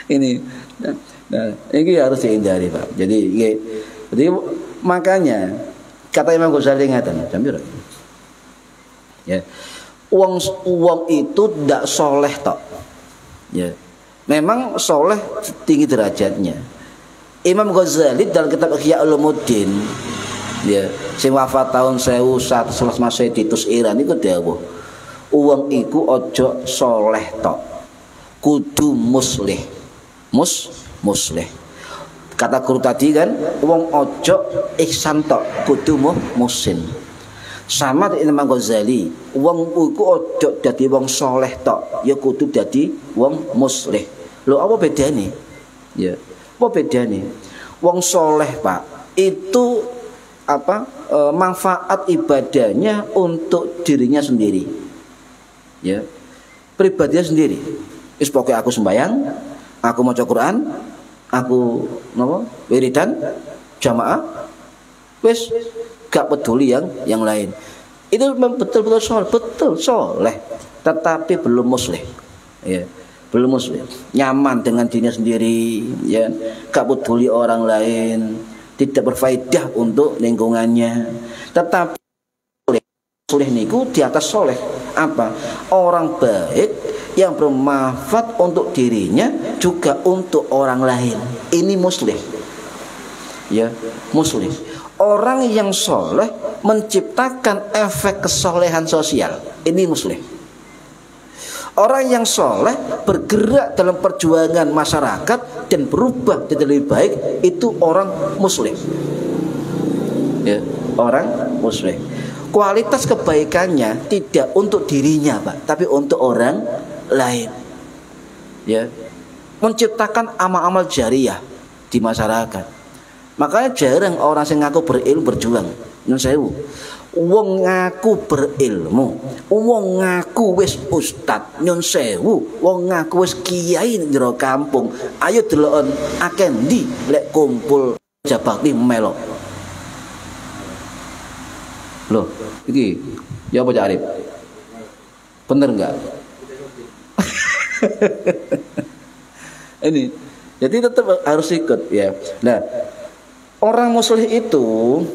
Ini ini harus dihindari, Pak. Jadi makanya kata Imam Ghazali ngaten, jambir. Ya. Uang itu tidak soleh tok. Ya. Memang soleh tinggi derajatnya. Imam Ghazali dalam kitab Ihya Ulumuddin, ya, sing wafat tahun 1111 Masehi Titus Iran iku dawuh, uang iku ojo soleh tok, kudu muslih. Muslih. Kata guru tadi kan, uang ojo ihsan tok, kudu muhsin. Sama dengan Imam Ghazali, wong iku ojo dadi wong soleh tok, ya kudu dadi wong muslih. Lho apa bedane? Ya, apa bedane? Wong soleh, Pak, itu manfaat ibadahnya untuk dirinya sendiri. Ya. Pribadinya sendiri. Wis pokoke aku sembahyang, aku maca Quran, aku wiridan jamaah, wis gak peduli yang lain. Itu betul-betul soleh, tetapi belum muslih. Ya, belum muslih. Nyaman dengan dirinya sendiri, ya, gak peduli orang lain, tidak berfaedah untuk lingkungannya. Tetapi soleh niku di atas soleh. Apa? Orang baik yang bermanfaat untuk dirinya juga untuk orang lain. Ini muslih. Ya, muslih. Orang yang soleh menciptakan efek kesolehan sosial. Ini muslih. Orang yang soleh bergerak dalam perjuangan masyarakat dan berubah jadi lebih baik, itu orang muslih. Ya, orang muslih. Kualitas kebaikannya tidak untuk dirinya, Pak, tapi untuk orang lain. Ya, menciptakan amal-amal jariah di masyarakat. Makanya jarang orang yang ngaku berilmu berjuang. Nyun sewu. Wong ngaku berilmu, wong ngaku wis ustad, nyun sewu, wong ngaku wis kiai njero kampung. Ayo deloken akeh ndi lek kumpul jabakti melok. Loh, iki ya apa Cak Arif? Bener enggak? Ini jadi tetap harus ikut ya. Nah, orang muslih itu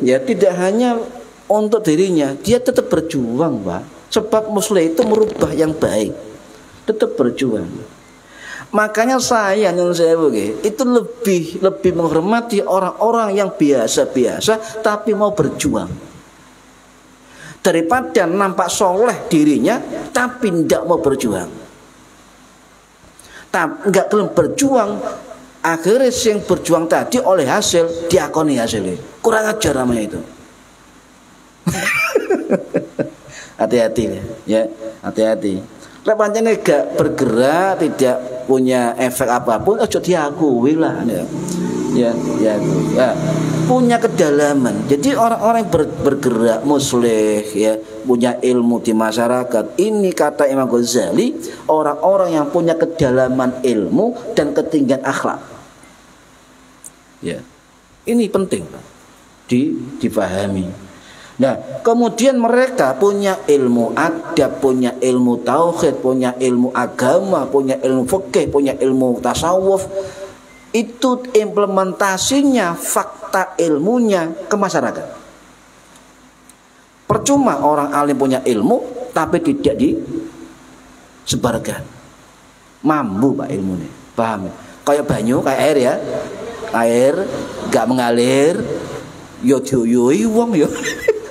ya tidak hanya untuk dirinya, dia tetap berjuang, Pak. Sebab muslih itu merubah yang baik. Tetap berjuang. Makanya saya nyun sewu itu lebih menghormati orang-orang yang biasa-biasa tapi mau berjuang. Daripada nampak soleh dirinya tapi tidak mau berjuang. Enggak kelem berjuang, akhirnya yang berjuang tadi oleh hasil diakoni hasilnya. Kurang ajar namanya itu. Hati-hati ya, hati-hati. Lek pancene gak bergerak, tidak punya efek apapun, ojo diakui lah ya. Ya, punya kedalaman. Jadi orang-orang yang bergerak muslih ya, punya ilmu di masyarakat. Ini kata Imam Ghazali, orang-orang yang punya kedalaman ilmu dan ketinggian akhlak. Ya, ini penting dipahami. Nah, kemudian mereka punya ilmu adab, punya ilmu tauhid, punya ilmu agama, punya ilmu fikih, punya ilmu tasawuf. Itu implementasinya, fakta ilmunya ke masyarakat. Percuma orang alim punya ilmu tapi tidak disebarkan. Mampu Pak ilmunya, paham? Kayak banyu, kayak air ya. Air gak mengalir, yo dioyoi wong yo.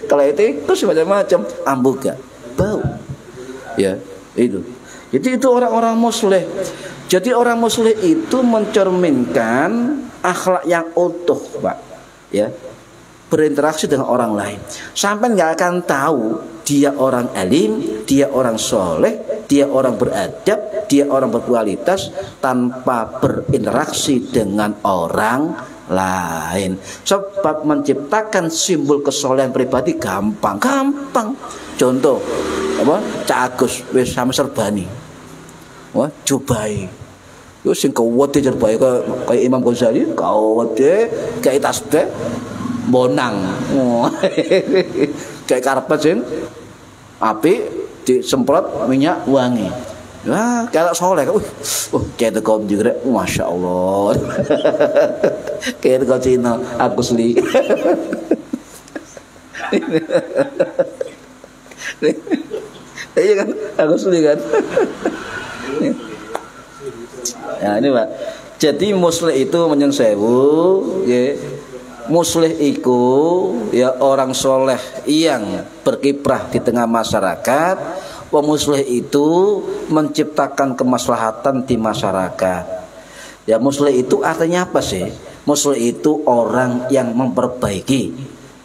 Kalau itu terus macam-macam, ambu gak bau. Ya, itu. Jadi itu orang-orang muslih. Jadi orang muslih itu mencerminkan akhlak yang utuh, Pak. Ya. Berinteraksi dengan orang lain. Sampai nggak akan tahu dia orang alim, dia orang soleh, dia orang beradab, dia orang berkualitas tanpa berinteraksi dengan orang lain. Sebab menciptakan simbol kesolehan pribadi gampang. Contoh, apa? Cak Agus wis sama Serbani. Wah, cobai. Yo sing kuwate cerbai kayak Imam Ghazali, kuwate kayak tasbih bonang. Kayak karpet sing api disemprot minyak wangi. Wah, kayak soleh. Kayak tekom juga, masya Allah. Kayak tekom Cina, Agus Li. Iya kan, Agus Li kan. Ya ini Pak. Jadi muslih itu menyun sewu, ya. Muslih iku ya orang soleh yang berkiprah di tengah masyarakat. Muslih itu menciptakan kemaslahatan di masyarakat. Ya muslih itu artinya apa sih? Muslih itu orang yang memperbaiki.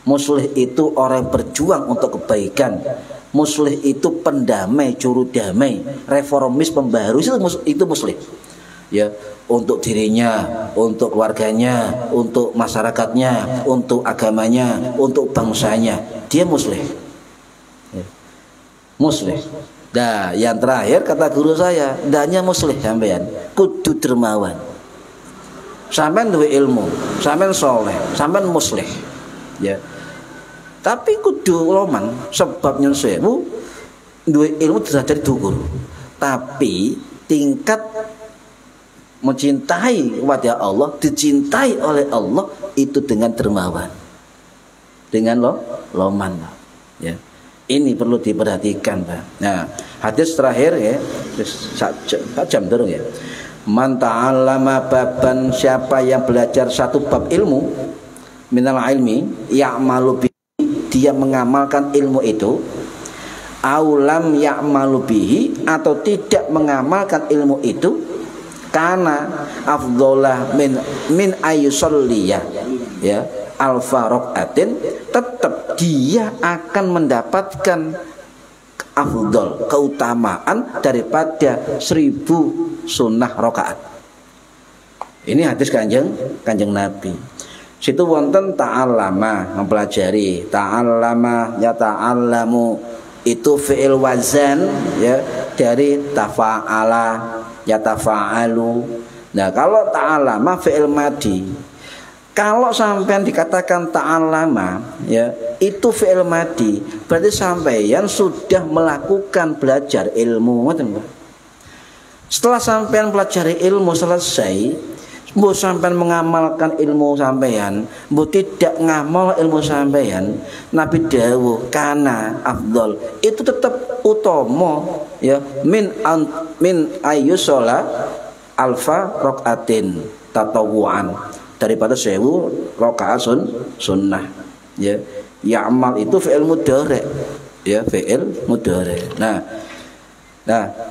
Muslih itu orang yang berjuang untuk kebaikan. Muslih itu pendamai, juru damai, reformis, pembaharu, itu muslih. Ya, untuk dirinya, untuk keluarganya, untuk masyarakatnya, untuk agamanya, untuk bangsanya, dia muslih. Ya. Muslih. Nah, yang terakhir kata guru saya, ndanya muslih sampean, kudu dermawan. Sampean duwe ilmu, sampean soleh, sampean muslih. Ya. Tapi kudu loman, sebab nyun sewu duwe ilmu derajat dhuwur. Tapi tingkat mencintai kepada Allah, dicintai oleh Allah itu dengan dermawan, dengan loman, ya. Ini perlu diperhatikan, Pak. Nah, hadis terakhir ya, jam terus ya. Man ta'allama baban, siapa yang belajar satu bab ilmu, minal ilmi, ya'malu bihi, dia mengamalkan ilmu itu, aulam ya'malu bihi, atau tidak mengamalkan ilmu itu, karena afdholah min ayusolliya, ya, alfa rokaatin, tetap dia akan mendapatkan afdhol, keutamaan daripada 1000 sunnah rokaat. Ini hadis kanjeng Nabi. Situ wonten ta'allama, mempelajari. Ta'allama ya ta'allamu itu fi'il wazan, ya, dari tafa'ala yatafa'alu. Nah, kalau ta'allama fi'il madi. Kalau sampean dikatakan ta'allama, ya, itu fi'il madi, berarti sampean sudah melakukan belajar ilmu. Setelah sampean pelajari ilmu selesai, mbok sampean mengamalkan ilmu sampean, mbok tidak ngamal ilmu sampean, Nabi dawuh kana afdol, itu tetap utama, ya, min ayyusola alfa rokaatin tatawuan, daripada 1000 rakaat sunnah, ya. Ya'mal itu fi'il mudhari', ya, fi'il mudhari'. Nah,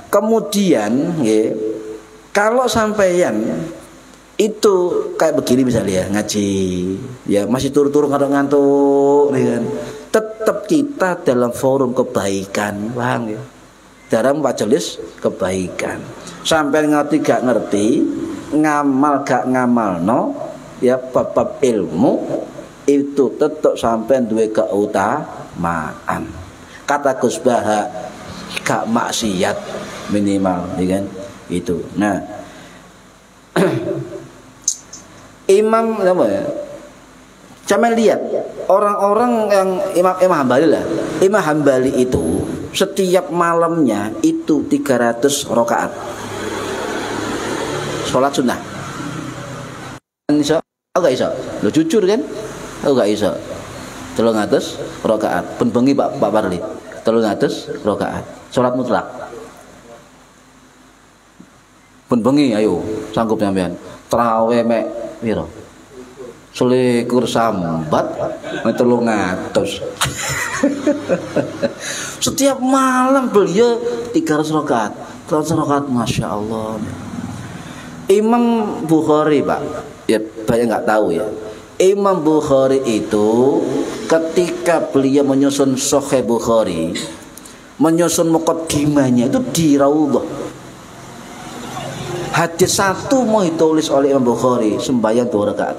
kemudian, ya, kalau sampeyan itu kayak begini misalnya ya, ngaji, ya, masih turun-turun ngantuk, ya, tetap kita dalam forum kebaikan, paham ya, dalam majelis kebaikan. Sampai ngerti gak ngerti, ngamal gak ngamal, no, ya, bab ilmu itu tetap sampai duwe keutamaan. Kata Gus Baha, gak maksiat minimal, ya kan, itu. Nah, Imam apa ya? Cuma lihat orang-orang yang Imam Hambali lah. Imam Hambali itu setiap malamnya itu 300 rakaat. Sholat sunnah. Iso, aku gak iso. Lo jujur kan? Aku gak iso. 300 rakaat. Pun bengi Pak Parli. 300 rakaat. Sholat mutlak. Pun bengi ayo sanggup sampean. Tarawih mek piro? Selikur sambat mek 300. Setiap malam beliau 300 rakaat. 300 rakaat, Masya Allah. Imam Bukhari Pak, ya banyak nggak tahu ya. Imam Bukhari itu ketika beliau menyusun Sahih Bukhari, menyusun muqaddimahnya itu di Raudhah. Hadis satu mau ditulis oleh Imam Bukhari, sembahyang 2 rakaat.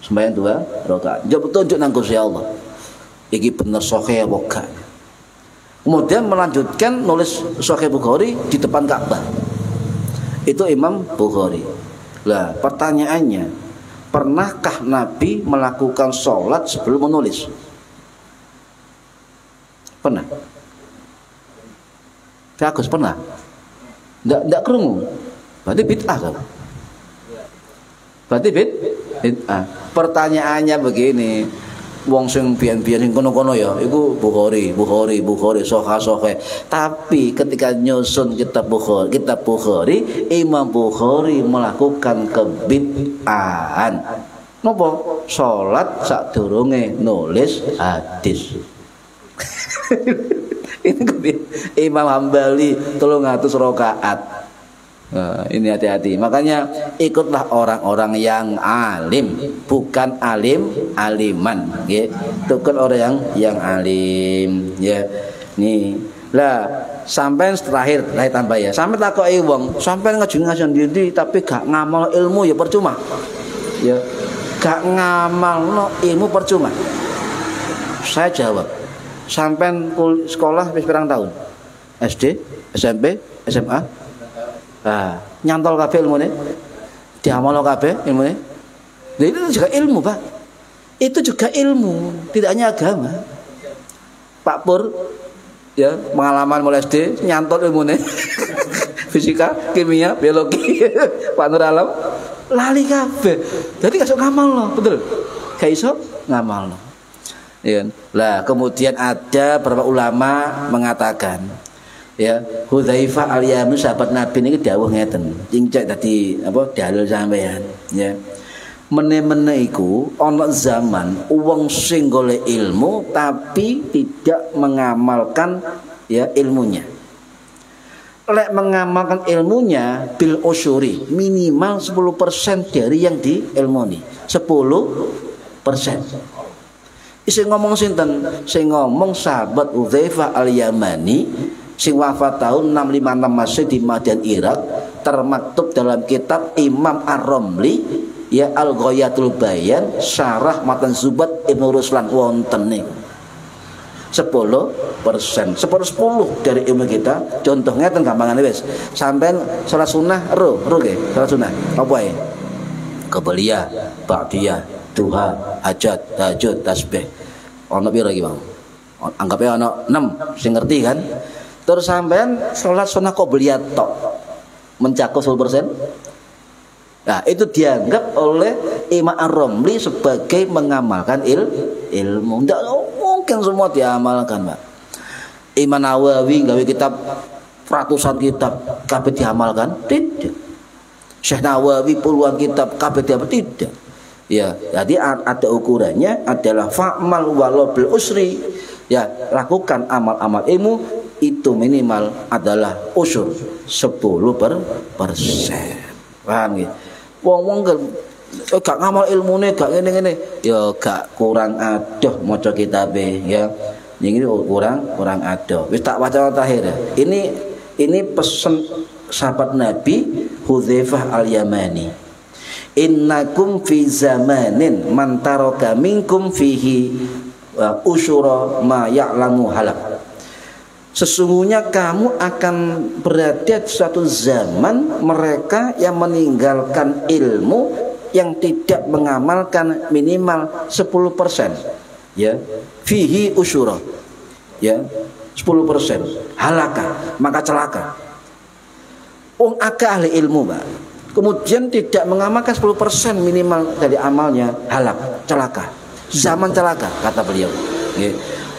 Sembahyang 2 rakaat. Dia petunjuk nang Gusti Allah. Iki bener Sahih apa gak? Kemudian melanjutkan nulis Sahih Bukhari di depan Ka'bah. Itu Imam Bukhari. Lah, pertanyaannya, pernahkah Nabi melakukan sholat sebelum menulis? Pernah? Bagus, pernah? Enggak kerungu. Berarti bid'ah kan? Berarti bid'ah. Pertanyaannya begini, wong sing biyen-biyen sing kono-kono ya, iku Bukhari, Sahih. Tapi ketika nyusun kitab Bukhari, Imam Bukhari melakukan kebid'ahan. Napa? Salat sadurunge nulis hadis. Ini Imam Hambali 300 rakaat. Nah, ini hati-hati. Makanya ikutlah orang-orang yang alim, bukan aliman, ya. Itu kan orang yang alim, ya. Nih, lah sampai terakhir tambah ya. Sampai takoki wong, sampai ngaji diri tapi gak ngamal ilmu ya percuma. Ya, gak ngamal ilmu percuma. Saya jawab, sampai sekolah wis pirang tahun? SD, SMP, SMA? Nah, nyantol kabeh ilmune, diamalno kabeh ilmune. Nah, itu juga ilmu, Pak. Itu juga ilmu, tidak hanya agama. Pak Pur, ya pengalaman mulai SD, nyantol ilmune. Fisika, kimia, biologi. Pak Nur Alam, lali kabeh. Jadi gak iso ngamalno, betul? Gak iso ngamalno. Ya. Lah, kemudian ada beberapa ulama mengatakan, ya, Hudzaifah al-Yamani sahabat Nabi ini dawuh ngeten. Cincak tadi apa dalil sampean, ya. Mene-mene iku ana zaman wong sing golek ilmu tapi tidak mengamalkan ya ilmunya. Lek mengamalkan ilmunya bil usyuri, minimal 10% dari yang diilmuni. 10%. Sing ngomong sinten? Sing ngomong sahabat Hudzaifah al-Yamani sing wafat tahun 656 Masehi di Madian Irak, termaktub dalam kitab Imam Ar-Ramli ya Al-Ghayatul Bayan syarah Matan Zubat Ibnu Ruslan wonten niku 10%, 10 dari ilmu kita. Contohnya ten gampangane wis. Sampeyan salat sunah ro nggih, salat sunah apa ae? Qabliyah, ba'diyah, duha, hajat, tahajud, tasbih. Ono piro iki, Bang? Anggapnya ono 6, sing ngerti kan? Terus sampean sholat sunnah qobliyah tok mencakup 10%. Nah, itu dianggap oleh Imam Ar-Ramli sebagai mengamalkan ilmu. Tidak mungkin semua diamalkan, Pak. Imam Nawawi gawe kitab ratusan kitab kabeh diamalkan? Tidak. Syekh Nawawi puluhan kitab kabeh diamalkan? Tidak. Ya, jadi ada ukurannya adalah fa'mal walau bil usri. Ya, lakukan amal-amal ilmu itu minimal adalah usyur 10%. Paham nggih? Wong-wong gak ngamal ilmune gak ngene-ngene, ya gak kurang adoh maca kitabe ya. Ini kurang adoh. Wis tak waca terakhir. Ini pesan sahabat Nabi Hudzaifah al-Yamani. Innakum fi zamanin man taraka minkum fihi usyura ma ya'lamu halak. Sesungguhnya kamu akan berada di suatu zaman mereka yang meninggalkan ilmu yang tidak mengamalkan minimal 10%, ya, fihi usyura, ya, 10%, halaka, maka celaka. Akeh ahli ilmu, Pak, kemudian tidak mengamalkan 10% minimal dari amalnya, halak, celaka, zaman celaka, kata beliau, ya.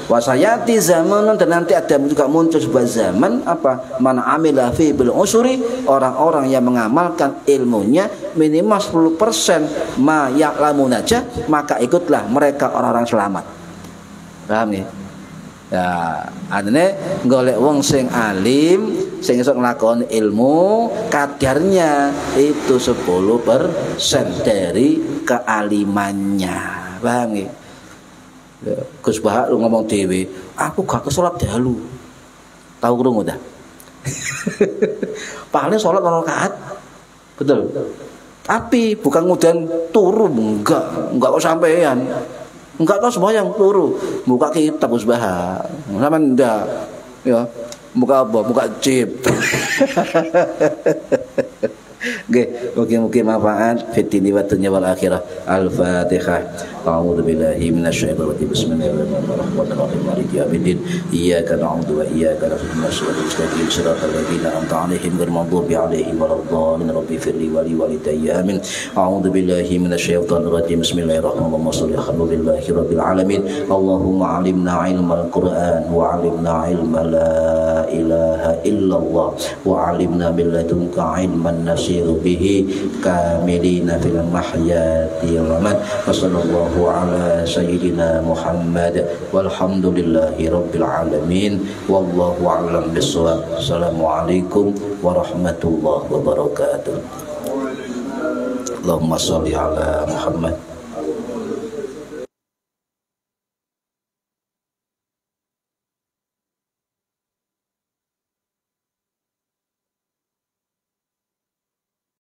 Wasayati zaman, dan nanti ada juga muncul sebuah zaman apa? Man amila fi bil usuri, orang-orang yang mengamalkan ilmunya minimal 10% ma ya'lamun aja, maka ikutlah mereka orang-orang selamat. Paham ya? Ya, artinya golek wong sing alim, sing iso nglakoni ilmu, kadarnya itu 10% dari kealimannya. Paham ya? Gus Bahak lu ngomong dewe, aku gak ke sholat dahulu. Tahu krungu dah? Paling sholat 2 rakaat. Betul. Tapi bukan kemudian turu, enggak kok sampean. Enggak kok sembahyang turu, buka kitab Gus Bahak. Sampean ndak ya. Buka apa? Buka chip. Oke, mungkin manfaat fitni wa dunya wal akhirah. Al-Fatihah. A'udzu billahi minasyaitonir rajim. Bismillahirrahmanirrahim. Maliki yaumiddin. Iyyaka na'budu wa iyyaka nasta'in. Shiratal ladzina an'amta 'alaihim ghairil maghdubi 'alaihim waladdallin. Rabbi firli wa li walidayya. Amin. A'udzu billahi minasyaitonir rajim. Bismillahirrahmanirrahim. Shalli 'alaihi rabbil alamin. Allahumma 'allimna 'ilmal Qur'an wa 'allimna 'ilma la ilaha illallah wa 'allimna min ladunka 'ilman nasiru bihi kamilina fil mahyati wal mamat. Wassallallahu ala sayyidina Muhammad walhamdulillahi rabbil alamin. Wallahu a'lam bissawab. Assalamualaikum warahmatullahi wabarakatuh. Allahumma shalli ala Muhammad.